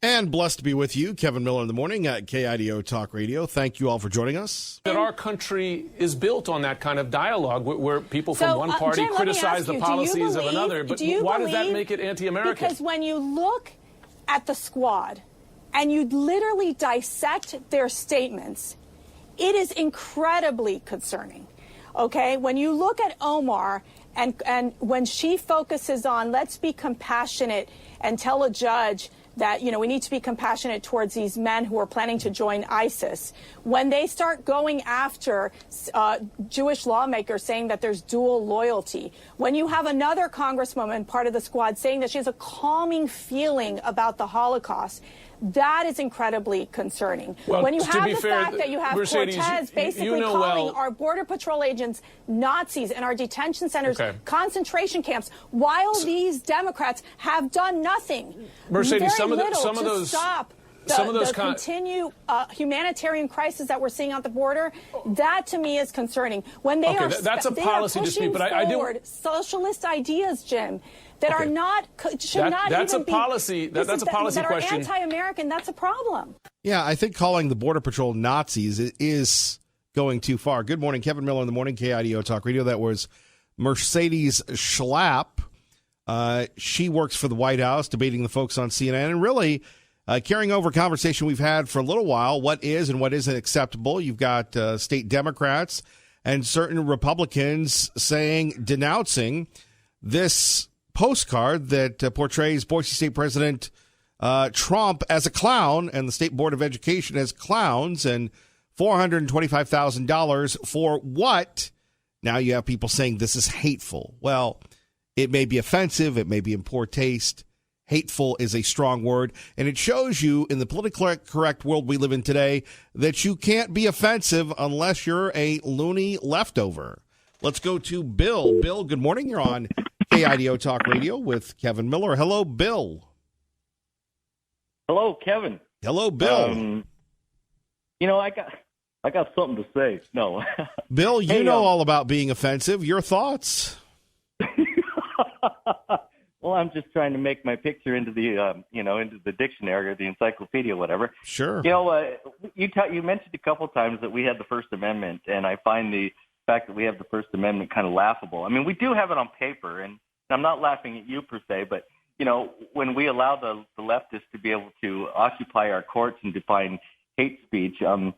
And blessed to be with you, Kevin Miller in the morning at KIDO Talk Radio. Thank you all for joining us. That our country is built on that kind of dialogue where people from one party Jim, criticize the policies of another. But why does that make it anti-American? Because when you look at the Squad and you literally dissect their statements, it is incredibly concerning. Okay, when you look at Omar and when she focuses on let's be compassionate and tell a judge that, we need to be compassionate towards these men who are planning to join ISIS. When they start going after Jewish lawmakers saying that there's dual loyalty, when you have another congresswoman, part of the Squad, saying that she has a calming feeling about the Holocaust, that is incredibly concerning. Well, when you have the fair, fact that you have Mercedes, Cortez basically calling our Border Patrol agents Nazis and our detention centers concentration camps, while these Democrats have done nothing. Mercedes, some of those stop the continued humanitarian crisis that we're seeing at the border, that to me is concerning. When they that's a policy dispute, but I do socialist ideas, Jim, that are not should not that's even a policy. Be, that's a policy that question. Are anti-American. That's a problem. Yeah, I think calling the Border Patrol Nazis is going too far. Good morning, Kevin Miller in the morning, KIDO Talk Radio. That was Mercedes Schlapp. She works for the White House, debating the folks on CNN, and really carrying over a conversation we've had for a little while, what is and what isn't acceptable. You've got state Democrats and certain Republicans denouncing this postcard that portrays Boise State President Trump as a clown and the State Board of Education as clowns, and $425,000 for what? Now you have people saying this is hateful. Well, it may be offensive. It may be in poor taste. Hateful is a strong word, and it shows you in the politically correct world we live in today that you can't be offensive unless you're a loony leftover. Let's go to Bill. Bill, good morning. You're on KIDO Talk Radio with Kevin Miller. Hello, Bill. Hello, Kevin. Hello, Bill. I got something to say. No, Bill, you know all about being offensive. Your thoughts? Well, I'm just trying to make my picture into the into the dictionary or the encyclopedia, whatever. Sure. You mentioned a couple times that we had the First Amendment, and I find the fact that we have the First Amendment kind of laughable. I mean, we do have it on paper, and I'm not laughing at you per se, but when we allow the leftists to be able to occupy our courts and define hate speech, you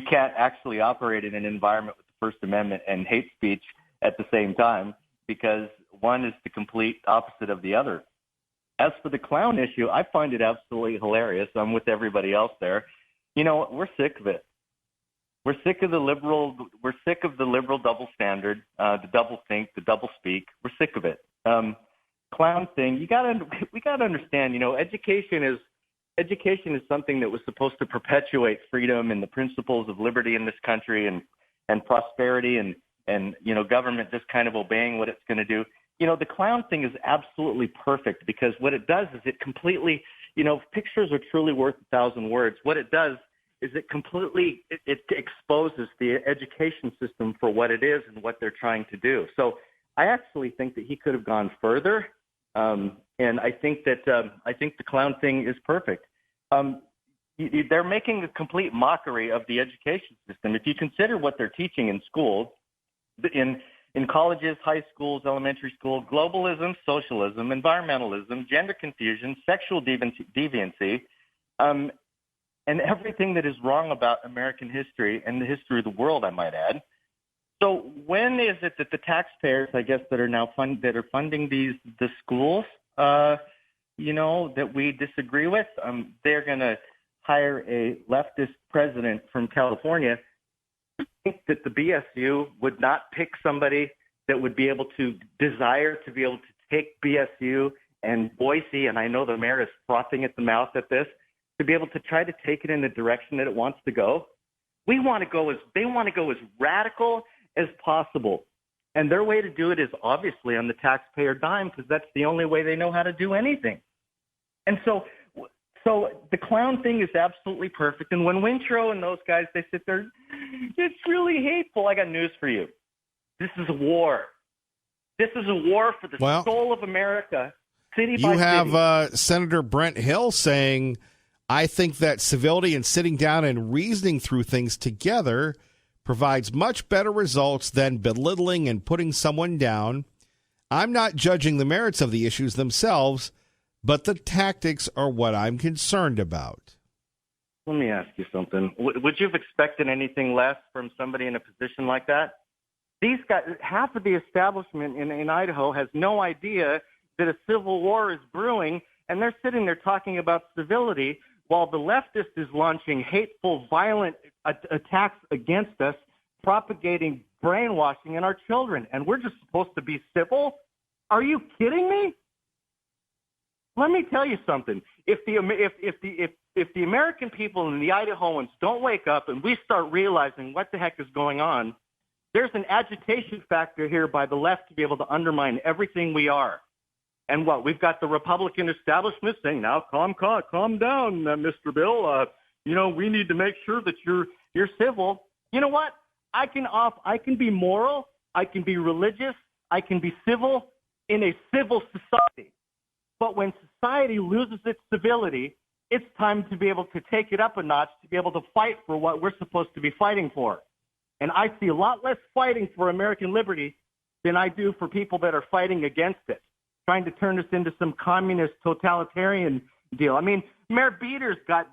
can't actually operate in an environment with the First Amendment and hate speech at the same time, because one is the complete opposite of the other. As for the clown issue, I find it absolutely hilarious. I'm with everybody else there. We're sick of it. We're sick of the liberal double standard, the double think, the double speak. We're sick of it. Clown thing. We got to understand. Education is something that was supposed to perpetuate freedom and the principles of liberty in this country and prosperity and government just kind of obeying what it's going to do. The clown thing is absolutely perfect, because what it does is it completely, pictures are truly worth 1,000 words. What it does is it completely it exposes the education system for what it is and what they're trying to do. So I actually think that he could have gone further, and I think that the clown thing is perfect. They're making a complete mockery of the education system. If you consider what they're teaching in schools, in colleges, high schools, elementary school, globalism, socialism, environmentalism, gender confusion, sexual deviancy, and everything that is wrong about American history and the history of the world, I might add. So when is it that the taxpayers, I guess, that are now funding the schools, that we disagree with, they're going to hire a leftist president from California? I think that the BSU would not pick somebody that would be able to desire to be able to take BSU and Boise, and I know the mayor is frothing at the mouth at this, to be able to try to take it in the direction that it wants to go. They want to go as radical as possible. And their way to do it is obviously on the taxpayer dime, because that's the only way they know how to do anything. And so the clown thing is absolutely perfect. And when Wintrow and those guys, they sit there, it's really hateful. I got news for you. This is a war. This is a war for the soul of America. city You by have city. Senator Brent Hill saying, I think that civility and sitting down and reasoning through things together provides much better results than belittling and putting someone down. I'm not judging the merits of the issues themselves, but the tactics are what I'm concerned about. Let me ask you something. Would you have expected anything less from somebody in a position like that? These guys, half of the establishment in Idaho has no idea that a civil war is brewing, and they're sitting there talking about civility while the leftist is launching hateful, violent attacks against us, propagating brainwashing in our children, and we're just supposed to be civil? Are you kidding me? Let me tell you something. If the American people and the Idahoans don't wake up and we start realizing what the heck is going on, there's an agitation factor here by the left to be able to undermine everything we are. And what? We've got the Republican establishment saying, now calm down, Mr. Bill. We need to make sure that you're civil. You know what? I can be moral. I can be religious. I can be civil in a civil society. But when society loses its civility, it's time to be able to take it up a notch, to be able to fight for what we're supposed to be fighting for. And I see a lot less fighting for American liberty than I do for people that are fighting against it, trying to turn us into some communist totalitarian deal. I mean, Mayor Beater's got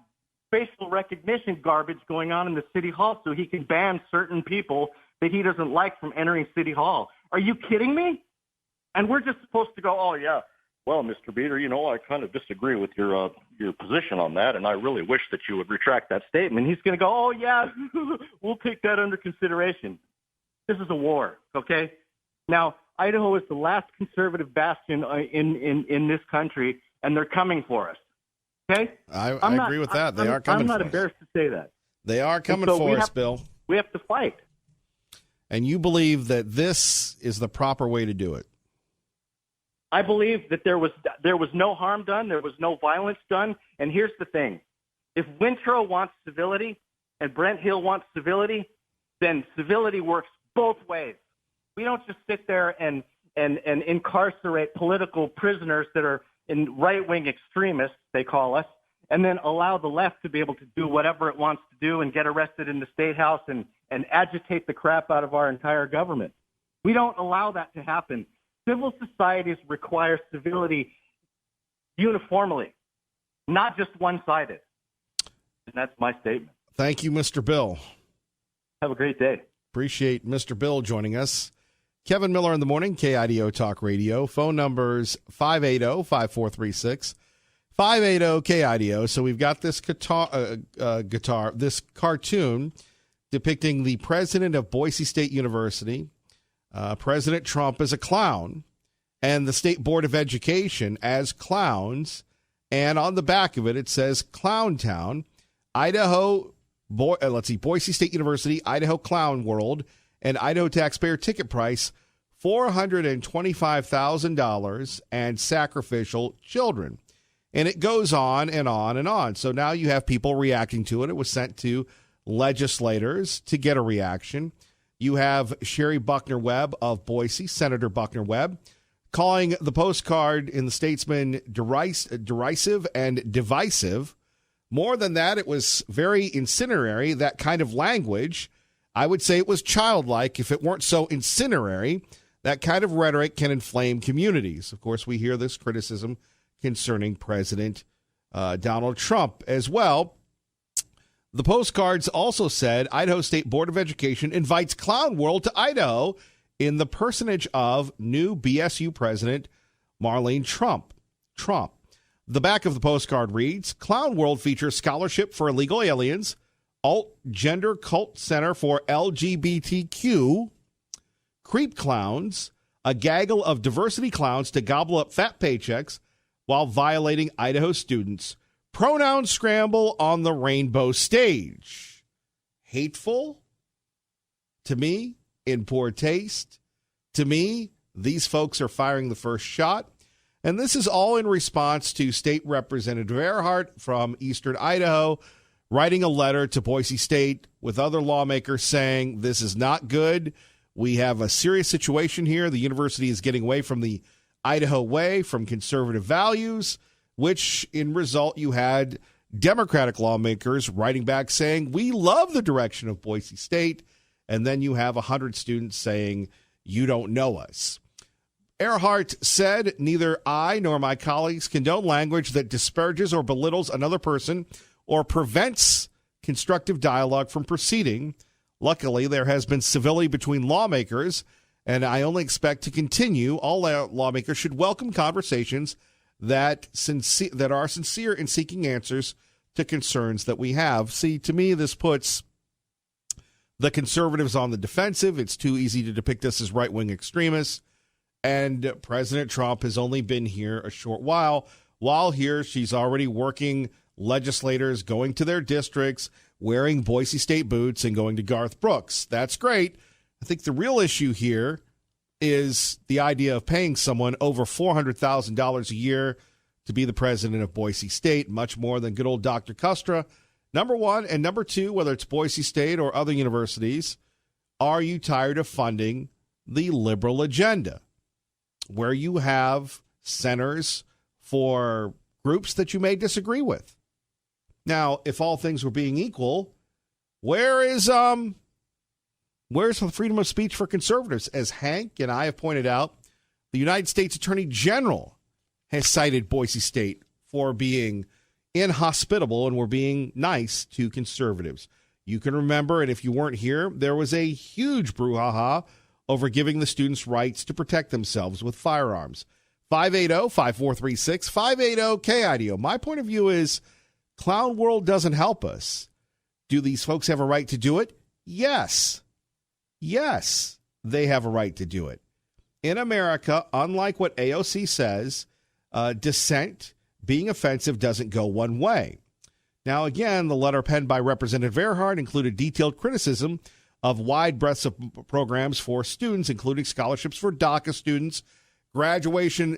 facial recognition garbage going on in the city hall so he can ban certain people that he doesn't like from entering city hall. Are you kidding me? And we're just supposed to go, oh, yeah, well, Mr. Beater, I kind of disagree with your position on that, and I really wish that you would retract that statement. He's going to go, oh, yeah, we'll take that under consideration. This is a war, okay? Now, Idaho is the last conservative bastion in this country, and they're coming for us, okay? I agree with that. They are coming for us. I'm not embarrassed to say that. They are coming for us, Bill. We have to fight. And you believe that this is the proper way to do it? I believe that there was no harm done, there was no violence done, and here's the thing. If Wintrow wants civility and Brent Hill wants civility, then civility works both ways. We don't just sit there and incarcerate political prisoners that are in right-wing extremists, they call us, and then allow the left to be able to do whatever it wants to do and get arrested in the State House and agitate the crap out of our entire government. We don't allow that to happen. Civil societies require civility uniformly, not just one-sided. And that's my statement. Thank you, Mr. Bill. Have a great day. Appreciate Mr. Bill joining us. Kevin Miller in the morning, KIDO Talk Radio. Phone numbers 580-5436, 580-KIDO. So we've got this this cartoon depicting the president of Boise State University, President Trump as a clown, and the State Board of Education as clowns. And on the back of it, it says Clown Town, Boise State University, Idaho Clown World, and Idaho taxpayer ticket price, $425,000 and sacrificial children. And it goes on and on and on. So now you have people reacting to it. It was sent to legislators to get a reaction. You have Sherry Buckner Webb of Boise, Senator Buckner Webb, calling the postcard in the Statesman derisive and divisive. More than that, it was very incendiary, that kind of language. I would say it was childlike if it weren't so incendiary. That kind of rhetoric can inflame communities. Of course, we hear this criticism concerning President Donald Trump as well. The postcards also said Idaho State Board of Education invites Clown World to Idaho in the personage of new BSU President Marlene Trump. The back of the postcard reads, Clown World features scholarship for illegal aliens, alt gender cult center for LGBTQ, creep clowns, a gaggle of diversity clowns to gobble up fat paychecks while violating Idaho students. Pronoun scramble on the rainbow stage. Hateful? To me, in poor taste. To me, these folks are firing the first shot. And this is all in response to State Representative Earhart from Eastern Idaho writing a letter to Boise State with other lawmakers saying this is not good. We have a serious situation here. The university is getting away from the Idaho Way from conservative values, which in result you had Democratic lawmakers writing back saying, we love the direction of Boise State. And then you have 100 students saying, you don't know us. Earhart said, neither I nor my colleagues condone language that disparages or belittles another person or prevents constructive dialogue from proceeding. Luckily, there has been civility between lawmakers, and I only expect to continue. All lawmakers should welcome conversations that are sincere in seeking answers to concerns that we have. See, to me, this puts the conservatives on the defensive. It's too easy to depict us as right-wing extremists. And President Trump has only been here a short while. While here, she's already working legislators, going to their districts, wearing Boise State boots, and going to Garth Brooks. That's great. I think the real issue here is the idea of paying someone over $400,000 a year to be the president of Boise State, much more than good old Dr. Kustra. Number one, and number two, whether it's Boise State or other universities, are you tired of funding the liberal agenda, where you have centers for groups that you may disagree with? Now, if all things were being equal, where's the freedom of speech for conservatives? As Hank and I have pointed out, the United States Attorney General has cited Boise State for being inhospitable and we're being nice to conservatives. You can remember, and if you weren't here, there was a huge brouhaha over giving the students rights to protect themselves with firearms. 580-5436, 580-KIDO. My point of view is Clown World doesn't help us. Do these folks have a right to do it? Yes. Yes, they have a right to do it. In America, unlike what AOC says, dissent, being offensive, doesn't go one way. Now, again, the letter penned by Representative Earhart included detailed criticism of wide breadths of programs for students, including scholarships for DACA students,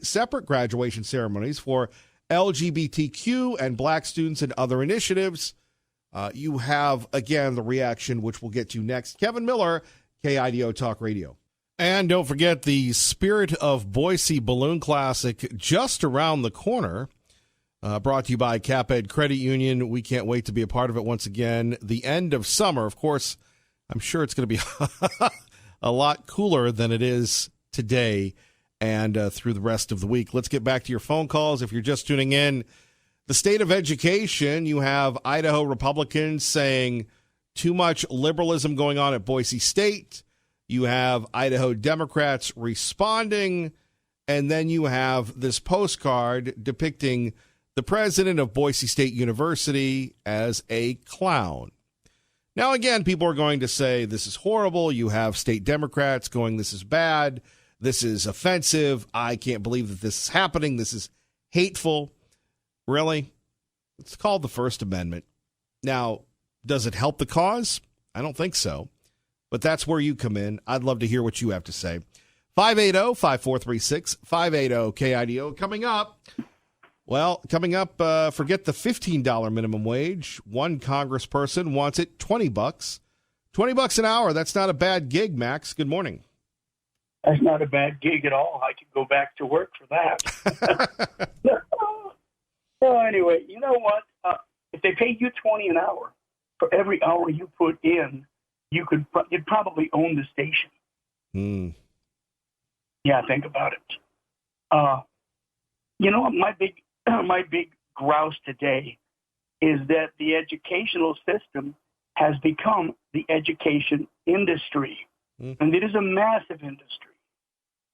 separate graduation ceremonies for LGBTQ and black students, and other initiatives. You have, again, the reaction, which we'll get to next. Kevin Miller, KIDO Talk Radio. And don't forget the Spirit of Boise Balloon Classic just around the corner. Brought to you by CapEd Credit Union. We can't wait to be a part of it once again. The end of summer, of course, I'm sure it's going to be a lot cooler than it is today and through the rest of the week. Let's get back to your phone calls. If you're just tuning in, the state of education, you have Idaho Republicans saying too much liberalism going on at Boise State. You have Idaho Democrats responding. And then you have this postcard depicting the president of Boise State University as a clown. Now, again, people are going to say this is horrible. You have state Democrats going, this is bad. This is offensive. I can't believe that this is happening. This is hateful. Really? It's called the First Amendment. Now, does it help the cause? I don't think so. But that's where you come in. I'd love to hear what you have to say. 580-5436, 580-KIDO. Coming up, forget the $15 minimum wage. One congressperson wants it $20. $20 an hour. That's not a bad gig, Max. Good morning. That's not a bad gig at all. I could go back to work for that. So anyway, you know what? If they paid you $20 an hour for every hour you put in, you'd probably own the station. Yeah, think about it. You know, my big grouse today is that the educational system has become the education industry. And it is a massive industry.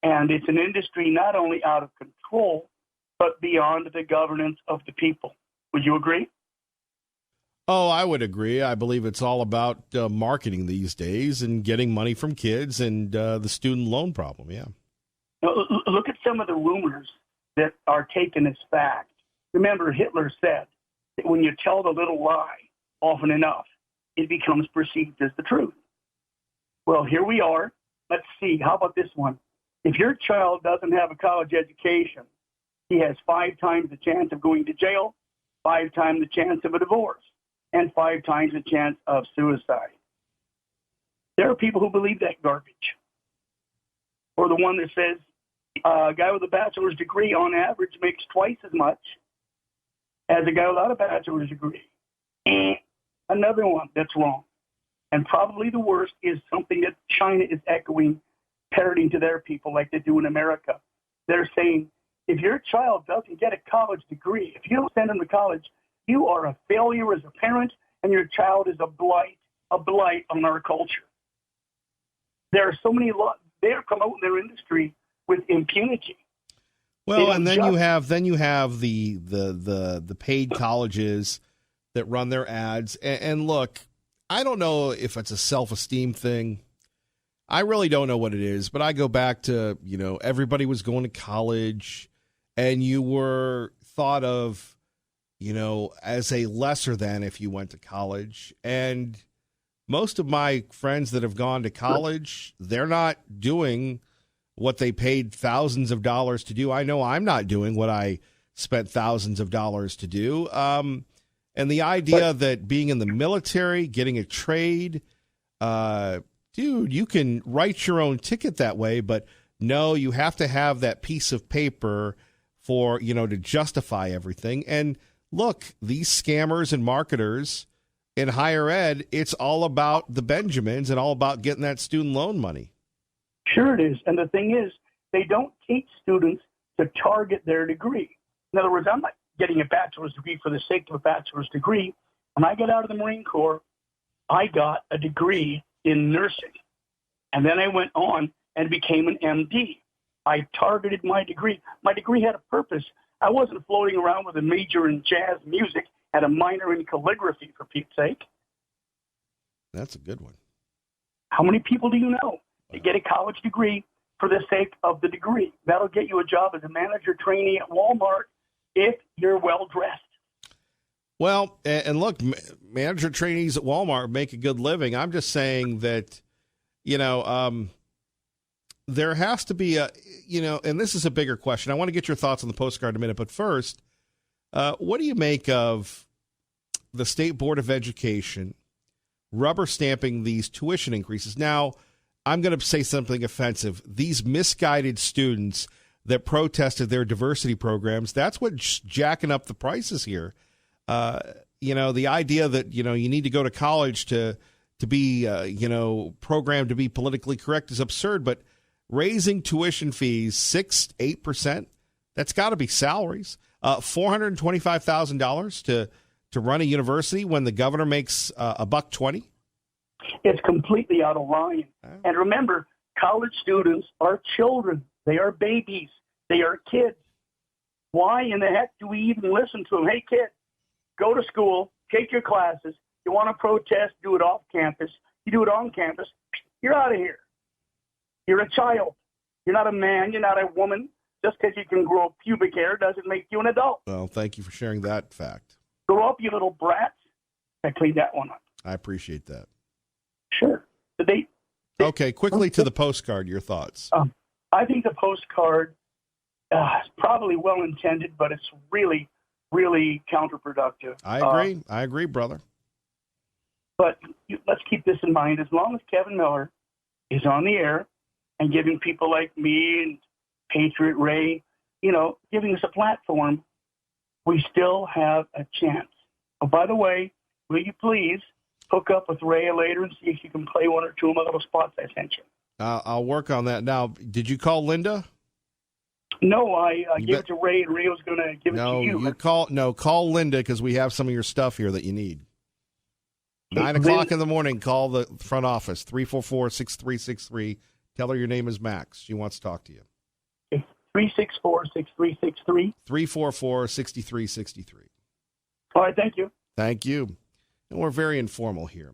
And it's an industry not only out of control, but beyond the governance of the people. Would you agree? Oh, I would agree. I believe it's all about marketing these days and getting money from kids and the student loan problem, yeah. Now, look at some of the rumors that are taken as fact. Remember, Hitler said that when you tell the little lie often enough, it becomes perceived as the truth. Well, here we are. Let's see. How about this one? If your child doesn't have a college education, he has 5 times the chance of going to jail, 5 times the chance of a divorce, and 5 times the chance of suicide. There are people who believe that garbage. Or the one that says a guy with a bachelor's degree on average makes twice as much as a guy without a bachelor's degree. Another one that's wrong. And probably the worst is something that China is echoing, parroting to their people like they do in America. They're saying, if your child doesn't get a college degree, if you don't send them to college, you are a failure as a parent, and your child is a blight on our culture. There are so many they're promoting their industry with impunity. Well, and then you have the paid colleges that run their ads. And look, I don't know if it's a self-esteem thing. I really don't know what it is, but I go back to, everybody was going to college and you were thought of, as a lesser than if you went to college. And most of my friends that have gone to college, they're not doing what they paid thousands of dollars to do. I know I'm not doing what I spent thousands of dollars to do. And the idea that being in the military, getting a trade, dude, you can write your own ticket that way, but no, you have to have that piece of paper for, to justify everything. And look, these scammers and marketers in higher ed, it's all about the Benjamins and all about getting that student loan money. Sure it is. And the thing is, they don't teach students to target their degree. In other words, I'm not getting a bachelor's degree for the sake of a bachelor's degree. When I got out of the Marine Corps, I got a degree in nursing. And then I went on and became an MD. I targeted my degree. My degree had a purpose. I wasn't floating around with a major in jazz music and a minor in calligraphy, for Pete's sake. That's a good one. How many people do you know that get a college degree for the sake of the degree? That'll get you a job as a manager trainee at Walmart if you're well-dressed. Well, and look, manager trainees at Walmart make a good living. I'm just saying that, there has to be and this is a bigger question. I want to get your thoughts on the postcard in a minute, but first, what do you make of the State Board of Education rubber stamping these tuition increases? Now, I'm going to say something offensive. These misguided students that protested their diversity programs, that's what's jacking up the prices here. The idea that, you need to go to college to be, programmed to be politically correct is absurd, but raising tuition fees 6-8%, that's got to be salaries. $425,000 to run a university when the governor makes $120. It's completely out of line. And remember, college students are children. They are babies. They are kids. Why in the heck do we even listen to them? Hey, kid, go to school, take your classes. You want to protest, do it off campus. You do it on campus, you're out of here. You're a child. You're not a man. You're not a woman. Just because you can grow pubic hair doesn't make you an adult. Well, thank you for sharing that fact. Grow up, you little brats. I cleaned that one up. I appreciate that. Sure. Okay, quickly to the postcard, your thoughts. I think the postcard is probably well-intended, but it's really, really counterproductive. I agree, brother. But let's keep this in mind. As long as Kevin Miller is on the air and giving people like me and Patriot Ray, giving us a platform, we still have a chance. Oh, by the way, will you please hook up with Ray later and see if you can play one or two of my little spots I sent you? I'll work on that. Now, did you call Linda? No, I gave it to Ray, and Ray was going to give it to you. Call Linda because we have some of your stuff here that you need. 9 o'clock in the morning, call the front office, 344-6363. Tell her your name is Max. She wants to talk to you. 364-6363. 344-6363. All right, thank you. Thank you. And we're very informal here.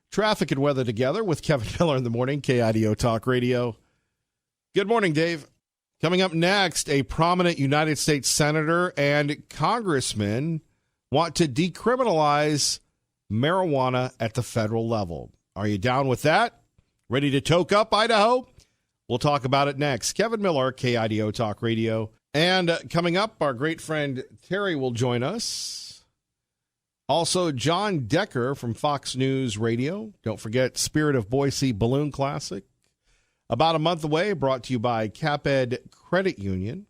Traffic and weather together with Kevin Miller in the morning, KIDO Talk Radio. Good morning, Dave. Coming up next, a prominent United States senator and congressman want to decriminalize marijuana at the federal level. Are you down with that? Ready to toke up, Idaho? We'll talk about it next. Kevin Miller, KIDO Talk Radio. And coming up, our great friend Terry will join us. Also, John Decker from Fox News Radio. Don't forget Spirit of Boise Balloon Classic. about a month away, brought to you by CapEd Credit Union.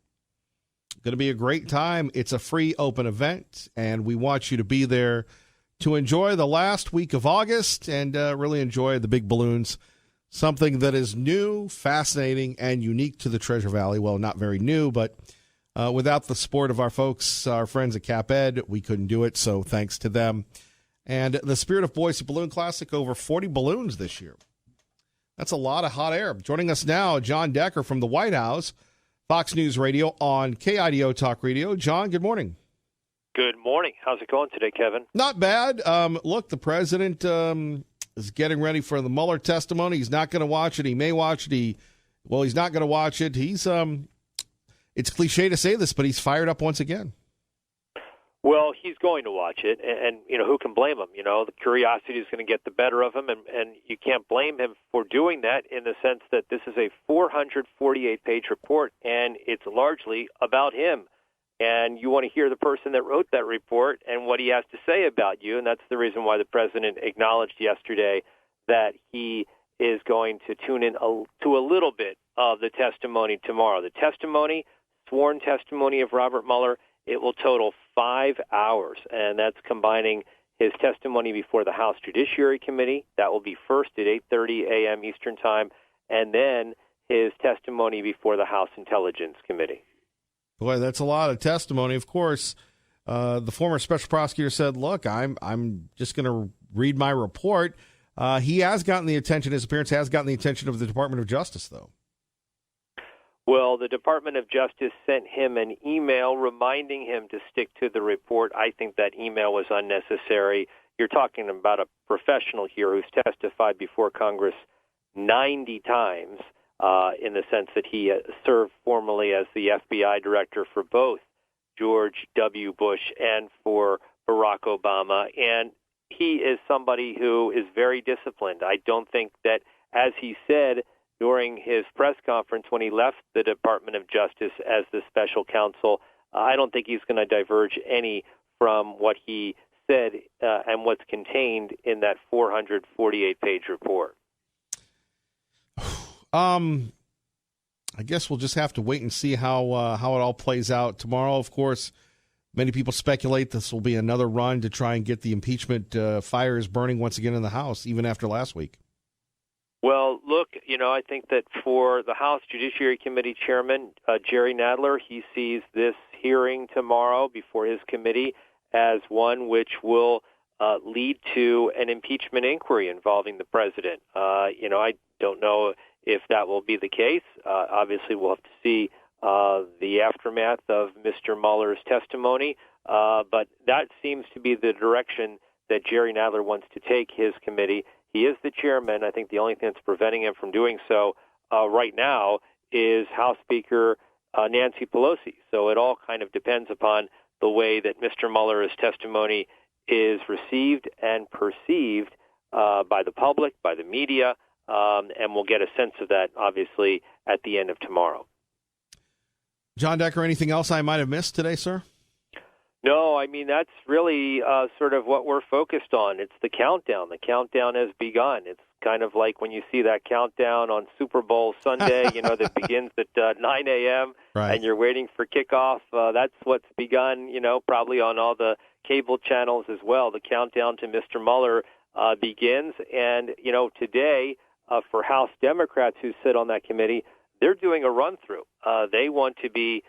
Going to be a great time. It's a free open event, and we want you to be there to enjoy the last week of August and really enjoy the big balloons, something that is new, fascinating, and unique to the Treasure Valley. Well, not very new, but without the support of our folks, our friends at CapEd, we couldn't do it, so thanks to them. And the Spirit of Boise Balloon Classic, over 40 balloons this year. That's a lot of hot air. Joining us now, John Decker from the White House, Fox News Radio on KIDO Talk Radio. John, good morning. Good morning. How's it going today, Kevin? Not bad. Look, the president is getting ready for the Mueller testimony. He's not going to watch it. He may watch it. He's not going to watch it. It's cliche to say this, but he's fired up once again. Well, he's going to watch it, and who can blame him? The curiosity is going to get the better of him, and you can't blame him for doing that in the sense that this is a 448-page report, and it's largely about him. And you want to hear the person that wrote that report and what he has to say about you, and that's the reason why the president acknowledged yesterday that he is going to tune in to a little bit of the testimony tomorrow. The testimony, sworn testimony of Robert Mueller, it will total 5 hours, and that's combining his testimony before the House Judiciary Committee. That will be first at 8:30 a.m. Eastern Time, and then his testimony before the House Intelligence Committee. Boy, that's a lot of testimony. Of course, the former special prosecutor said, look, I'm just going to read my report. He has gotten the attention, his appearance has gotten the attention of the Department of Justice, though. Well, the Department of Justice sent him an email reminding him to stick to the report. I think that email was unnecessary. You're talking about a professional here who's testified before Congress 90 times in the sense that he served formerly as the FBI director for both George W. Bush and for Barack Obama. And he is somebody who is very disciplined. I don't think that, as he said during his press conference when he left the Department of Justice as the special counsel, I don't think he's going to diverge any from what he said and what's contained in that 448-page report. I guess we'll just have to wait and see how it all plays out tomorrow. Of course, many people speculate this will be another run to try and get the impeachment fires burning once again in the House, even after last week. Well, look, I think that for the House Judiciary Committee Chairman, Jerry Nadler, he sees this hearing tomorrow before his committee as one which will lead to an impeachment inquiry involving the president. I don't know if that will be the case. Obviously, we'll have to see the aftermath of Mr. Mueller's testimony, but that seems to be the direction that Jerry Nadler wants to take his committee. He is the chairman. I think the only thing that's preventing him from doing so right now is House Speaker Nancy Pelosi. So it all kind of depends upon the way that Mr. Mueller's testimony is received and perceived by the public, by the media, and we'll get a sense of that, obviously, at the end of tomorrow. John Decker, anything else I might have missed today, sir? No, that's really sort of what we're focused on. It's the countdown. The countdown has begun. It's kind of like when you see that countdown on Super Bowl Sunday, that begins at 9 a.m., right, and you're waiting for kickoff. That's what's begun, probably on all the cable channels as well. The countdown to Mr. Mueller begins. And, today, for House Democrats who sit on that committee, they're doing a run-through. They want to be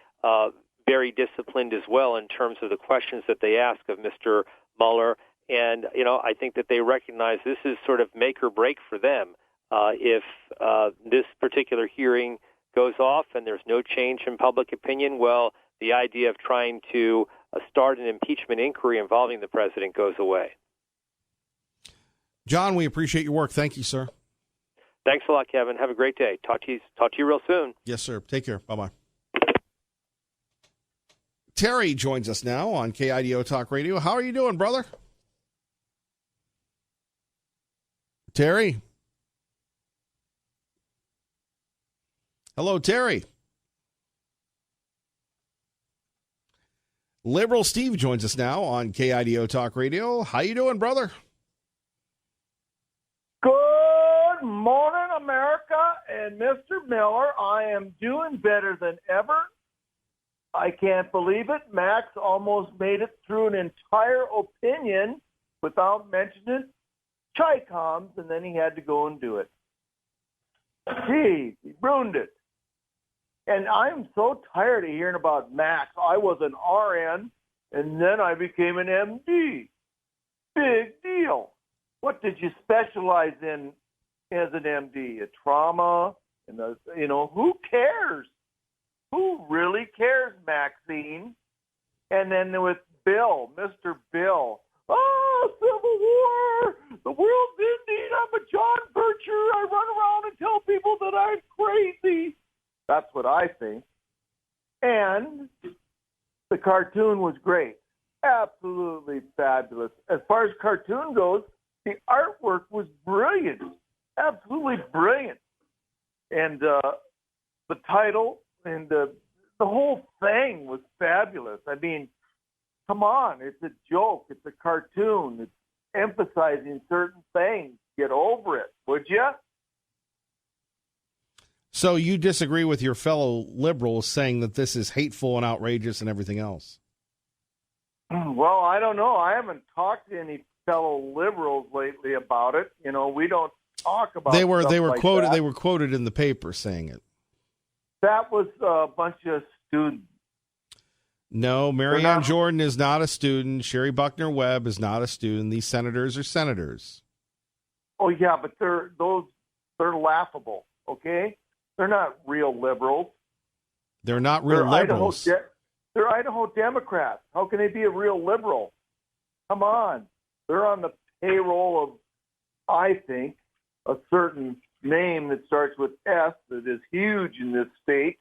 very disciplined as well in terms of the questions that they ask of Mr. Mueller. And, I think that they recognize this is sort of make or break for them. If this particular hearing goes off and there's no change in public opinion, well, the idea of trying to start an impeachment inquiry involving the president goes away. John, we appreciate your work. Thank you, sir. Thanks a lot, Kevin. Have a great day. Talk to you real soon. Yes, sir. Take care. Bye-bye. Terry joins us now on KIDO Talk Radio. How are you doing, brother? Terry? Hello, Terry. Liberal Steve joins us now on KIDO Talk Radio. How you doing, brother? Good morning, America and Mr. Miller. I am doing better than ever. I can't believe it. Max almost made it through an entire opinion without mentioning Chi-Coms, and then he had to go and do it. Gee, he ruined it. And I'm so tired of hearing about Max. I was an RN, and then I became an MD. Big deal. What did you specialize in as an MD? A trauma? And who cares? Who really cares, Maxine? And then with Bill, Mr. Bill. Oh, Civil War! The world's ending. I'm a John Bircher. I run around and tell people that I'm crazy. That's what I think. And the cartoon was great. Absolutely fabulous. As far as cartoon goes, the artwork was brilliant. Absolutely brilliant. And the title and the whole thing was fabulous. I mean, come on, it's a joke. It's a cartoon. It's emphasizing certain things. Get over it, would you? So you disagree with your fellow liberals saying that this is hateful and outrageous and everything else? Well, I don't know. I haven't talked to any fellow liberals lately about it. We don't talk about they were like quoted that. They were quoted in the paper saying it. That was a bunch of students. No, Marianne Jordan is not a student. Sherry Buckner Webb is not a student. These senators are senators. Oh yeah, but they're laughable. Okay, they're not real liberals. They're not real liberals. They're Idaho Democrats. How can they be a real liberal? Come on, they're on the payroll of, I think, a certain name that starts with S that is huge in this state.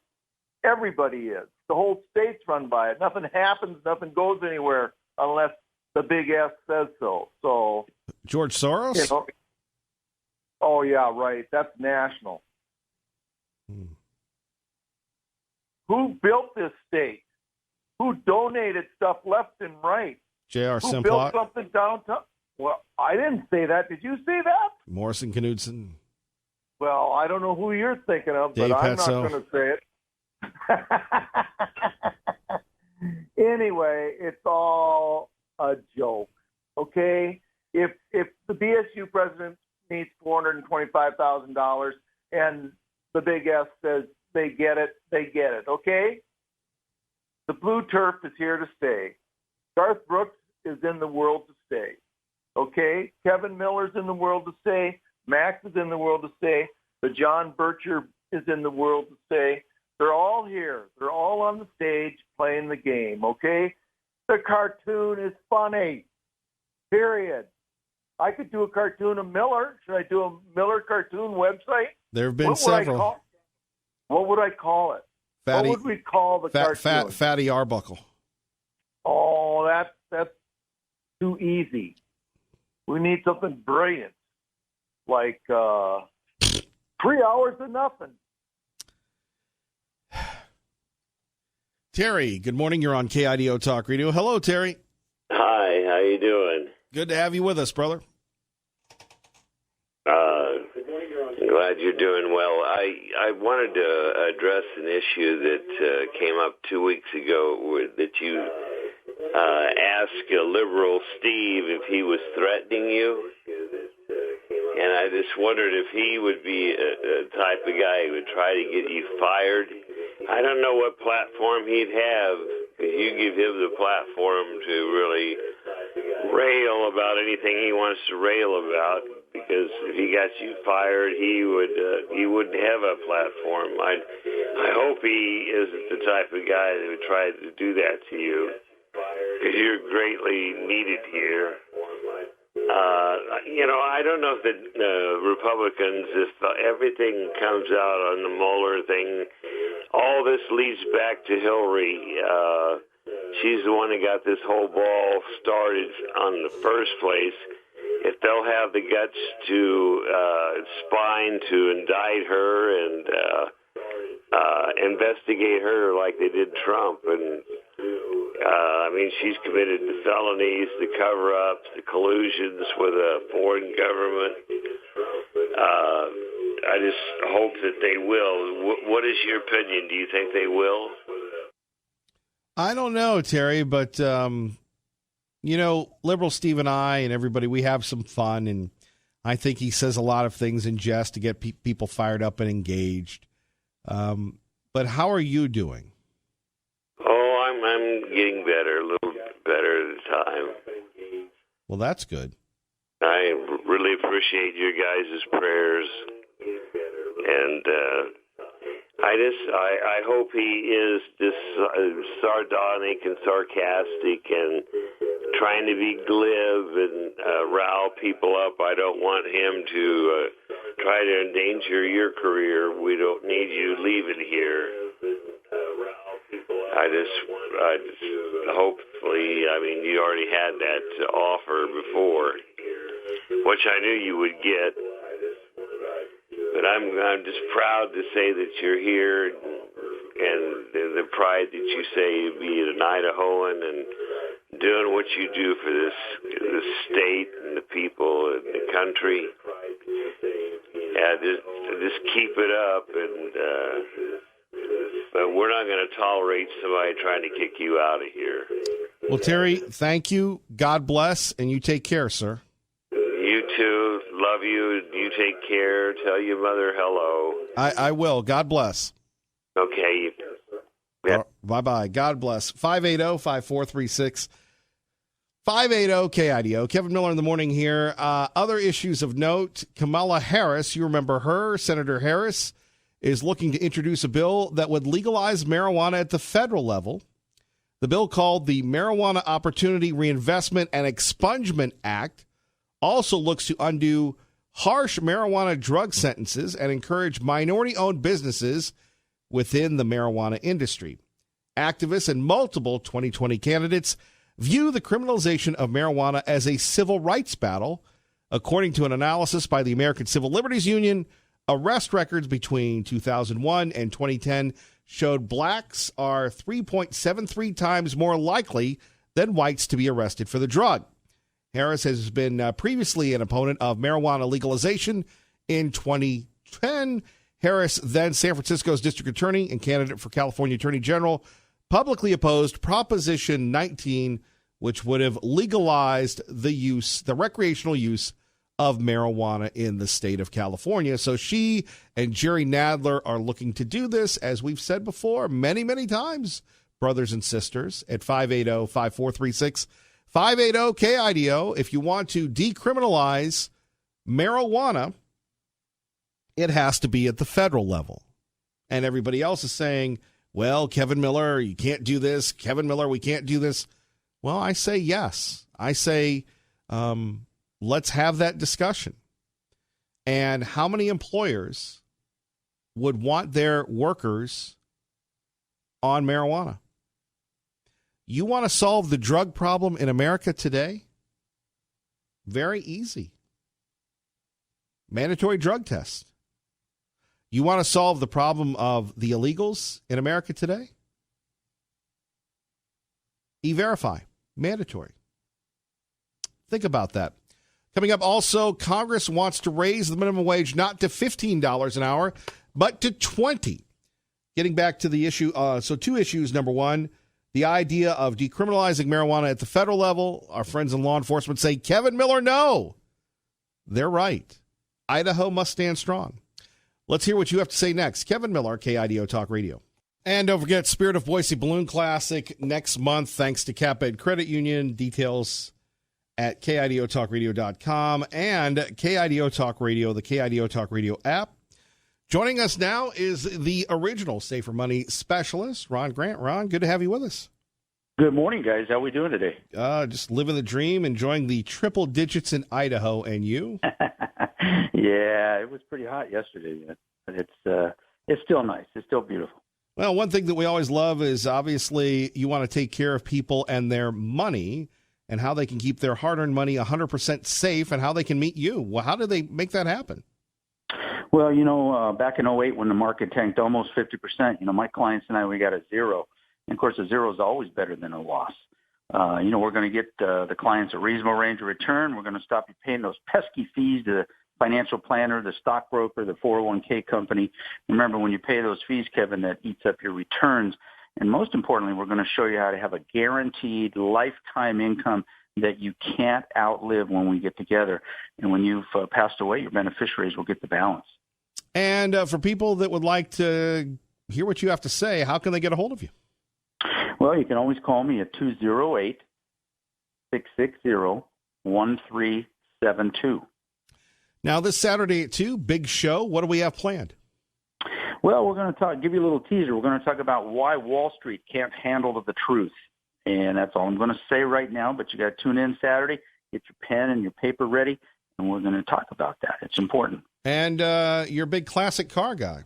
Everybody is. The whole state's run by it. Nothing happens, nothing goes anywhere unless the big S says so. So George Soros? Oh, yeah, right. That's national. Who built this state? Who donated stuff left and right? J.R. Who Simplot? built something downtown? Well, I didn't say that. Did you say that? Morrison Knudsen? Well, I don't know who you're thinking of, Dave but I'm Petzo. not going to say it. Anyway, it's all a joke, okay? If the BSU president needs $425,000 and the big S says they get it, okay? The blue turf is here to stay. Garth Brooks is in the world to stay, okay? Kevin Miller's in the world to stay. Max is in the world to stay. The John Bircher is in the world to stay. They're all here. They're all on the stage playing the game, okay? The cartoon is funny, period. I could do a cartoon of Miller. Should I do a Miller cartoon website? There have been several. What would I call it? Fatty, what would we call the cartoon? Fatty Arbuckle. Oh, that's too easy. We need something brilliant, like 3 hours of nothing. Terry, good morning. You're on KIDO Talk Radio. Hello, Terry. Hi, how you doing? Good to have you with us, brother. Glad you're doing well. I wanted to address an issue that came up 2 weeks ago that you asked liberal Steve if he was threatening you. And I just wondered if he would be a type of guy who would try to get you fired. I don't know what platform he'd have, because you give him the platform to really rail about anything he wants to rail about. Because if he got you fired, he wouldn't have a platform. I hope he isn't the type of guy that would try to do that to you, because you're greatly needed here. I don't know if the Republicans, if everything comes out on the Mueller thing, all this leads back to Hillary. She's the one that got this whole ball started on the first place. If they'll have the guts to spine to indict her and investigate her like they did Trump, and she's committed the felonies, the cover-ups, the collusions with a foreign government. I just hope that they will. What is your opinion? Do you think they will? I don't know, Terry, but, Liberal Steve and I and everybody, we have some fun, and I think he says a lot of things in jest to get people fired up and engaged. But how are you doing? Oh, I'm getting better, a little better at a time. Well, that's good. I really appreciate your guys' prayers, and I hope he is this sardonic and sarcastic and trying to be glib and rile people up. I don't want him to try to endanger your career. We don't need you leaving here. I just hopefully, you already had that offer before, which I knew you would get. But I'm just proud to say that you're here, and the pride that you say being an Idahoan and doing what you do for this state and the people and the country. Yeah, just keep it up, and but we're not going to tolerate somebody trying to kick you out of here. Well, Terry, thank you. God bless, and you take care, sir. You too. Love you. You take care. Tell your mother hello. I will. God bless. Okay. Yep. Bye-bye. God bless. 580-5436. 580-KIDO. Kevin Miller in the morning here. Other issues of note. Kamala Harris, you remember her. Senator Harris is looking to introduce a bill that would legalize marijuana at the federal level. The bill, called the Marijuana Opportunity Reinvestment and Expungement Act, also looks to undo harsh marijuana drug sentences and encourage minority-owned businesses within the marijuana industry. Activists and multiple 2020 candidates view the criminalization of marijuana as a civil rights battle. According to an analysis by the American Civil Liberties Union, arrest records between 2001 and 2010 showed blacks are 3.73 times more likely than whites to be arrested for the drug. Harris has been previously an opponent of marijuana legalization. In 2010, Harris, then San Francisco's district attorney and candidate for California Attorney General, publicly opposed Proposition 19, which would have legalized the recreational use of marijuana in the state of California. So she and Jerry Nadler are looking to do this, as we've said before many, many times, brothers and sisters, at 580-5436. 580-KIDO. If you want to decriminalize marijuana, it has to be at the federal level. And everybody else is saying, well, Kevin Miller, you can't do this. Kevin Miller, we can't do this. Well, I say yes. I say let's have that discussion. And how many employers would want their workers on marijuana? You want to solve the drug problem in America today? Very easy. Mandatory drug test. You want to solve the problem of the illegals in America today? E-Verify. Mandatory. Think about that. Coming up also, Congress wants to raise the minimum wage not to $15 an hour, but to $20. Getting back to the issue, so two issues. Number one, the idea of decriminalizing marijuana at the federal level. Our friends in law enforcement say, Kevin Miller, no. They're right. Idaho must stand strong. Let's hear what you have to say next. Kevin Miller, KIDO Talk Radio. And don't forget, Spirit of Boise Balloon Classic next month, thanks to CapEd Credit Union. Details at KIDOTalkRadio.com and KIDO Talk Radio, the KIDO Talk Radio app. Joining us now is the original Safer Money specialist, Ron Grant. Ron, good to have you with us. Good morning, guys. How are we doing today? Just living the dream, enjoying the triple digits in Idaho. And you? Yeah, it was pretty hot yesterday, but it's still nice. It's still beautiful. Well, one thing that we always love is obviously you want to take care of people and their money and how they can keep their hard-earned money 100% safe and how they can meet you. Well, how do they make that happen? Well, back in 2008 when the market tanked almost 50%, my clients and I, we got a zero. And, of course, a zero is always better than a loss. We're going to get the clients a reasonable range of return. We're going to stop you paying those pesky fees to financial planner, the stockbroker, the 401k company. Remember, when you pay those fees, Kevin, that eats up your returns. And most importantly, we're going to show you how to have a guaranteed lifetime income that you can't outlive when we get together. And when you've passed away, your beneficiaries will get the balance. And for people that would like to hear what you have to say, how can they get a hold of you? Well, you can always call me at 208-660-1372. Now, this Saturday at 2, big show. What do we have planned? Well, we're going to give you a little teaser. We're going to talk about why Wall Street can't handle the truth. And that's all I'm going to say right now, but you got to tune in Saturday, get your pen and your paper ready, and we're going to talk about that. It's important. And you're a big classic car guy.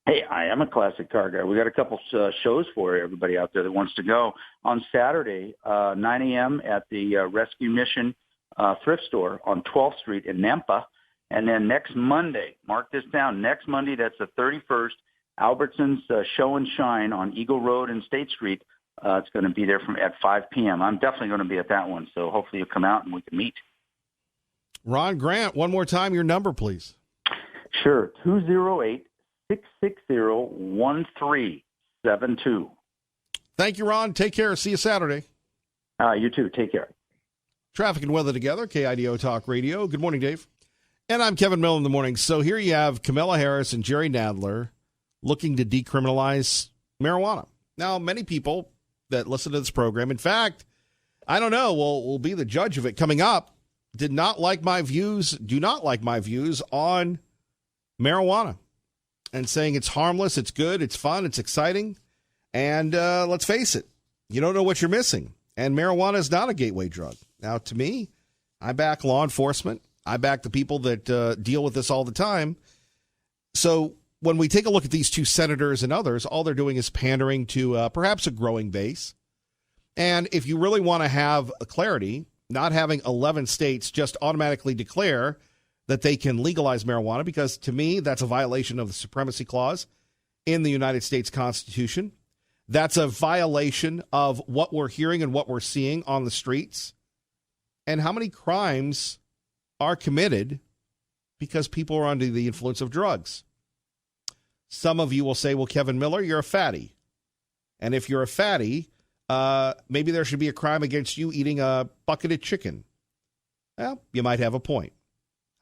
Hey, I am a classic car guy. We got a couple shows for everybody out there that wants to go. On Saturday, 9 a.m. at the Rescue Mission thrift store on 12th Street in Nampa. And then next Monday, mark this down, next Monday, that's the 31st, Albertsons Show and Shine on Eagle Road and State Street. It's going to be there at 5 p.m. I'm definitely going to be at that one, so hopefully you'll come out and we can meet. Ron Grant, one more time, your number, please. Sure, 208-660-1372. Thank you, Ron. Take care. See you Saturday. You too. Take care. Traffic and weather together, KIDO Talk Radio. Good morning, Dave. And I'm Kevin Miller in the morning. So here you have Kamala Harris and Jerry Nadler looking to decriminalize marijuana. Now, many people that listen to this program, in fact, I don't know, will be the judge of it coming up, do not like my views on marijuana and saying it's harmless, it's good, it's fun, it's exciting. And let's face it, you don't know what you're missing. And marijuana is not a gateway drug. Now, to me, I back law enforcement. I back the people that deal with this all the time. So when we take a look at these two senators and others, all they're doing is pandering to perhaps a growing base. And if you really want to have a clarity, not having 11 states just automatically declare that they can legalize marijuana, because to me, that's a violation of the Supremacy Clause in the United States Constitution. That's a violation of what we're hearing and what we're seeing on the streets. And how many crimes are committed because people are under the influence of drugs. Some of you will say, well, Kevin Miller, you're a fatty. And if you're a fatty, maybe there should be a crime against you eating a bucketed chicken. Well, you might have a point.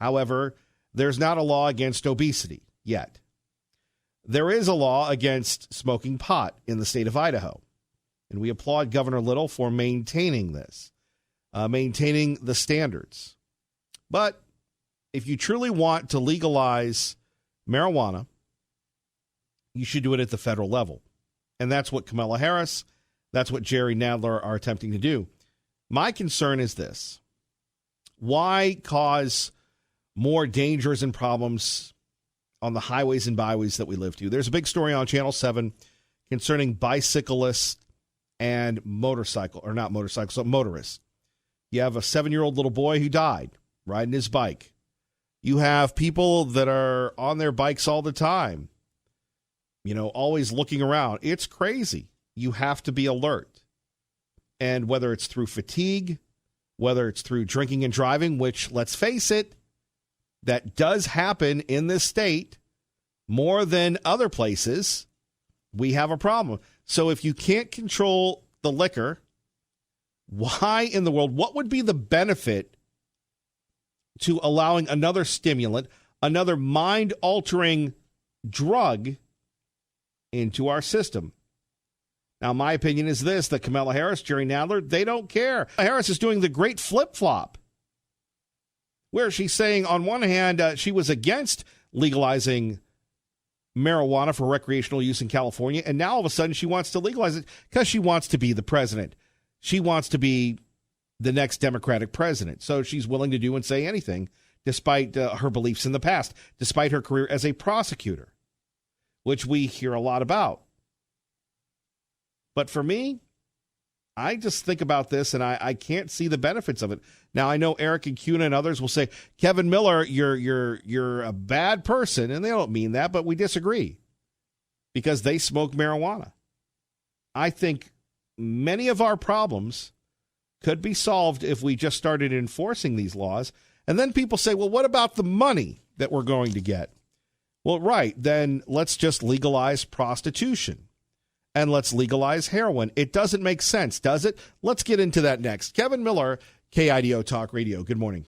However, there's not a law against obesity yet. There is a law against smoking pot in the state of Idaho. And we applaud Governor Little for maintaining this, maintaining the standards. But if you truly want to legalize marijuana, you should do it at the federal level. And that's what Kamala Harris, that's what Jerry Nadler are attempting to do. My concern is this. Why cause more dangers and problems on the highways and byways that we live to? There's a big story on Channel 7 concerning bicyclists and motorists. You have a 7-year-old little boy who died riding his bike. You have people that are on their bikes all the time, always looking around. It's crazy. You have to be alert. And whether it's through fatigue, whether it's through drinking and driving, which, let's face it, that does happen in this state more than other places, we have a problem. So if you can't control the liquor, why in the world, what would be the benefit to allowing another stimulant, another mind-altering drug into our system? Now, my opinion is this, that Kamala Harris, Jerry Nadler, they don't care. Harris is doing the great flip-flop, where she's saying, on one hand, she was against legalizing marijuana for recreational use in California, and now all of a sudden she wants to legalize it because she wants to be the president. She wants to be the next Democratic president. So she's willing to do and say anything, despite her beliefs in the past, despite her career as a prosecutor, which we hear a lot about. But for me, I just think about this, and I can't see the benefits of it. Now, I know Eric and Kuna and others will say, Kevin Miller, you're a bad person, and they don't mean that, but we disagree because they smoke marijuana. I think many of our problems could be solved if we just started enforcing these laws And then people say, well, what about the money that we're going to get? Well, right, then let's just legalize prostitution and let's legalize heroin. It doesn't make sense, does it? Let's get into that next. Kevin Miller, KIDO Talk Radio. Good morning.